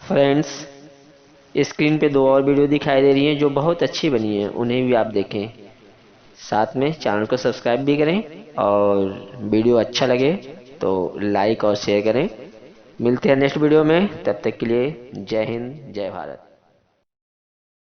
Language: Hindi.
फ्रेंड्स, स्क्रीन पे दो और वीडियो दिखाई दे रही हैं जो बहुत अच्छी बनी है, उन्हें भी आप देखें। साथ में चैनल को सब्सक्राइब भी करें, और वीडियो अच्छा लगे तो लाइक और शेयर करें। मिलते हैं नेक्स्ट वीडियो में, तब तक के लिए जय हिंद जय भारत।